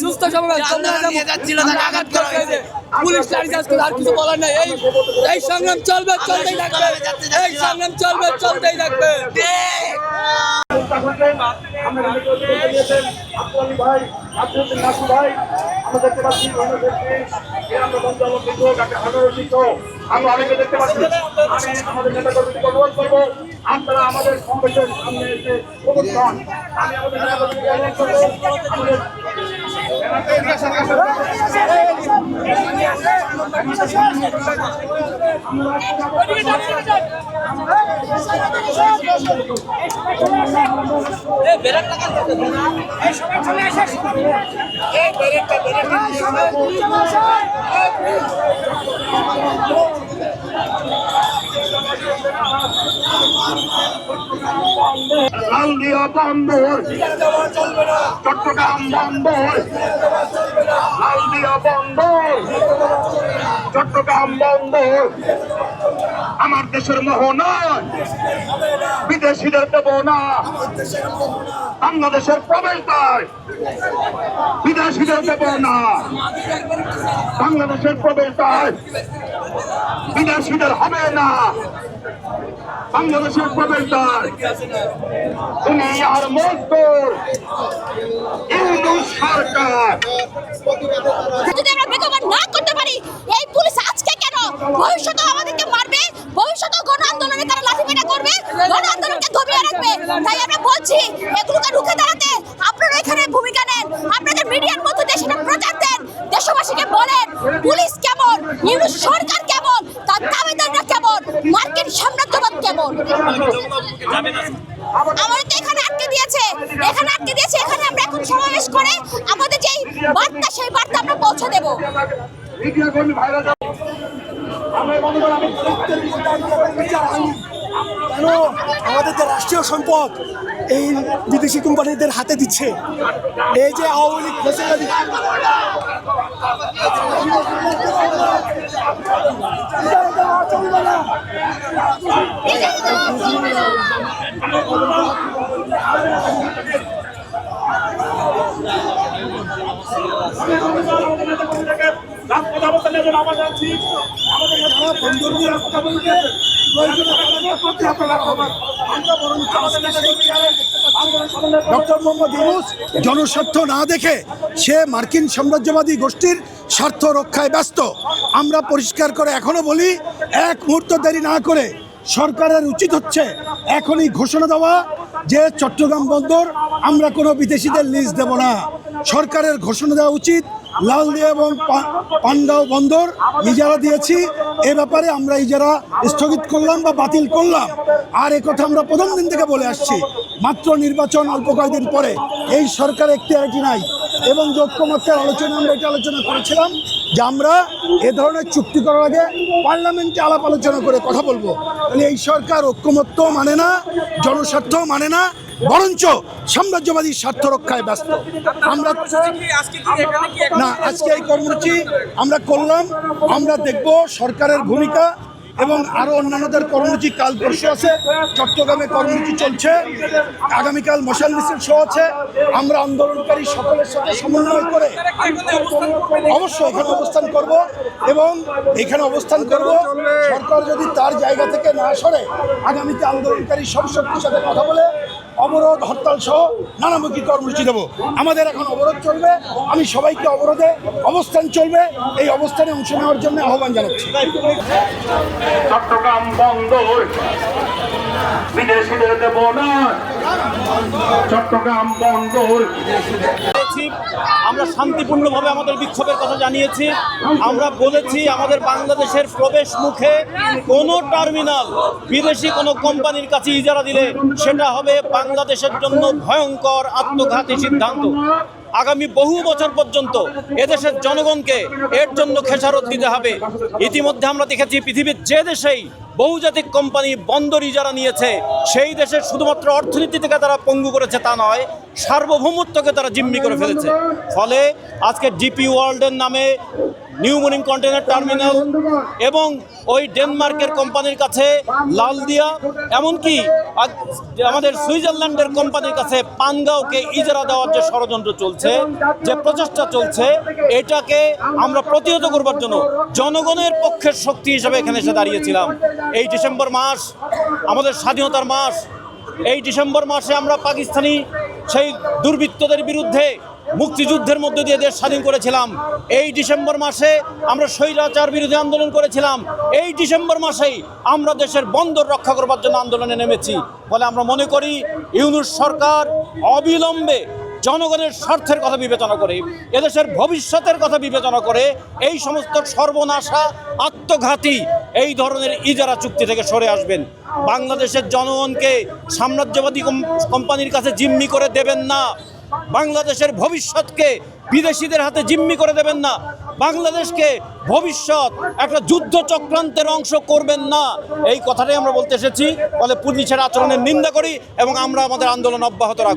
সুস্থ সমাবেশ পুলিশ লাঠিচার্জ করে আর কিছু বলার নাই। এই সংগ্রাম চলবে, চলতেই থাকবে। এই সংগ্রাম চলবে, চলতেই থাকবে। আমরা অনেকে দেখতে পাচ্ছি। আমি আমাদের নেতা কর্মীকে অনুরোধ করবো, আপনারা আমাদের সমাবেশের সামনে এসে উপস্থিত হন। আমি আমাদের নেতা কর্মীকে অনুরোধ করবো, লালদিয়া বন্দর, চট্টগ্রাম বন্দর, লালদিয়া বন্দর, চট্টগ্রাম বন্দর আমার দেশের মোহনা, বিদেশিদের দেব না। বাংলাদেশের প্রবেশদ্বার, বিদেশিদের দেব না। বাংলাদেশের প্রবেশদ্বার বিদেশিদের হবে না। বাংলাদেশের প্রবেশদ্বার দুনিয়ার মজদুর ইউনূস সরকার। যদি আমরা বেগবান না করতে পারি, এই পুলিশ আজকে কেন ভবিষ্যতে আমাদেরকে মারবে, ভবিষ্যতে গণ আন্দোলনে তারা লাঠিপেটা করবে, গণ আন্দোলনকে দমিয়ে রাখবে। তাই আমরা বলছি এগুলোকে রুখে দাঁড়াতে আপনারা এখানে ভূমিকা নেন, আপনাদের মিডিয়ার মধ্যে দিয়ে সেটা প্রচার দেন, দেশবাসীকে বলেন পুলিশ কেমন, ইউনূস সরকার কেমন, তার দাবিদাররা কেমন, মার্কিন সাম্রাজ্যবাদ কেমন। আমাদের তো এখানে আটকে দিয়েছে, এখানে আমরা এখন সমাবেশ করে আমাদের যেই বার্তা, সেই বার্তা আমরা পৌঁছে দেব। কেন আমাদের যে রাষ্ট্রীয় সম্পদ এই বিদেশি কোম্পানিদের হাতে দিচ্ছে? এই যে আওয়ামী লীগ ফেসিলিটি ডক্টর মোহাম্মদ ইউনূস জনস্বার্থ না দেখে সে মার্কিন সাম্রাজ্যবাদী গোষ্ঠীর স্বার্থ রক্ষায় ব্যস্ত। আমরা পরিষ্কার করে এখনো বলি, এক মুহূর্ত দেরি না করে সরকারের উচিত হচ্ছে এখনই ঘোষণা দেওয়া যে চট্টগ্রাম বন্দর আমরা কোনো বিদেশিদের লিজ দেব না। সরকারের ঘোষণা দেওয়া উচিত লালদিয়া এবং পানগাঁও বন্দর ইজারা দিয়েছি, এ ব্যাপারে আমরা ইজারা স্থগিত করলাম বা বাতিল করলাম। আর একথা আমরা প্রথম দিন থেকে বলে আসছি। মাত্র নির্বাচন অল্প কয়েকদিন পরে এই সরকার এখতিয়ারিটি নাই এবং ঐক্যমত্যের আলোচনা আমরা এটা আলোচনা করেছিলাম যে আমরা এ ধরনের চুক্তি করার আগে পার্লামেন্টে আলাপ আলোচনা করে কথা বলবো। তাহলে এই সরকার ঐক্যমত্য মানে না, জনস্বার্থ মানে না, বরঞ্চ সাম্রাজ্যবাদী স্বার্থ রক্ষায় ব্যস্ত। আমরা না, আজকে এই কর্মসূচি আমরা করলাম, আমরা দেখব সরকারের ভূমিকা এবং আরও অন্যান্যদের কর্মসূচি কাল পরশু আছে। চট্টগ্রামে কর্মসূচি চলছে, আগামীকাল মশাল মিছিল শো আছে। আমরা আন্দোলনকারী সকলের সাথে সমন্বয় করে অবশ্যই এখানে অবস্থান করব এবং এখানে অবস্থান করব। সরকার যদি তার জায়গা থেকে না সরে আগামীতে আন্দোলনকারী সব শক্তির সাথে কথা বলে অবরোধ, হরতাল সহ নানামুখী কর্মসূচি দেবো। আমাদের এখন অবরোধ চলবে, আমি সবাইকে অবরোধে অবস্থান চলবে, এই অবস্থানে অংশ নেওয়ার জন্য আহ্বান জানাচ্ছি। চট্টগ্রাম বন্দর বিদেশিদের দেব না। চট্টগ্রাম বন্দর আমরা শান্তিপূর্ণভাবে আমাদের বিক্ষোভের কথা জানিয়েছি। আমরা বলেছি আমাদের বাংলাদেশের প্রবেশ মুখে কোনো টার্মিনাল বিদেশি কোনো কোম্পানির কাছে ইজারা দিলে সেটা হবে বাংলাদেশের জন্য ভয়ঙ্কর আত্মঘাতী সিদ্ধান্ত। আগামী বহু বছর পর্যন্ত এদেশের জনগণকে এর জন্য খেসারত দিতে হবে। ইতিমধ্যে আমরা দেখেছি পৃথিবীর যে দেশেই বহুজাতিক কোম্পানি বন্দর ইজারা নিয়েছে, সেই দেশের শুধুমাত্র অর্থনীতি থেকে তারা পঙ্গু করেছে তা নয়, সার্বভৌমত্বকে তারা জিম্মি করে ফেলেছে। ফলে আজকে ডিপি ওয়ার্ল্ডের নামে নিউ মরিন কন্টেনার টার্মিনাল এবং ওই ডেনমার্কের কোম্পানির কাছে লালদিয়া, এমনকি আমাদের সুইজারল্যান্ডের কোম্পানির কাছে পানগাঁওকে ইজারা দেওয়ার যে ষড়যন্ত্র চলছে, যে প্রচেষ্টা চলছে, এটাকে আমরা প্রতিহত করবার জন্য জনগণের পক্ষের শক্তি হিসেবে এখানে এসে দাঁড়িয়েছিলাম। এই ডিসেম্বর মাস আমাদের স্বাধীনতার মাস। এই ডিসেম্বর মাসে আমরা পাকিস্তানি সেই দুর্বৃত্তদের বিরুদ্ধে মুক্তিযুদ্ধের মধ্য দিয়ে দেশ স্বাধীন করেছিলাম। এই ডিসেম্বর মাসে আমরা স্বৈরাচার বিরোধী আন্দোলন করেছিলাম। এই ডিসেম্বর মাসেই আমরা দেশের বন্দর রক্ষা করবার জন্য আন্দোলনে নেমেছি। ফলে আমরা মনে করি ইউনূস সরকার অবিলম্বে জনগণের স্বার্থের কথা বিবেচনা করে, এদেশের ভবিষ্যতের কথা বিবেচনা করে এই সমস্ত সর্বনাশা, আত্মঘাতী এই ধরনের ইজারা চুক্তি থেকে সরে আসবেন। বাংলাদেশের জনগণকে সাম্রাজ্যবাদী কোম্পানির কাছে জিম্মি করে দেবেন না। বাংলাদেশের ভবিষ্যৎকে বিদেশিদের হাতে জিম্মি করে দেবেন না। বাংলাদেশকে ভবিষ্যৎ একটা যুদ্ধ চক্রান্তের অংশ করবেন না। এই কথাটাই আমরা বলতে এসেছি। ফলে পুলিশের আচরণের নিন্দা করি এবং আমরা আমাদের আন্দোলন অব্যাহত রাখব।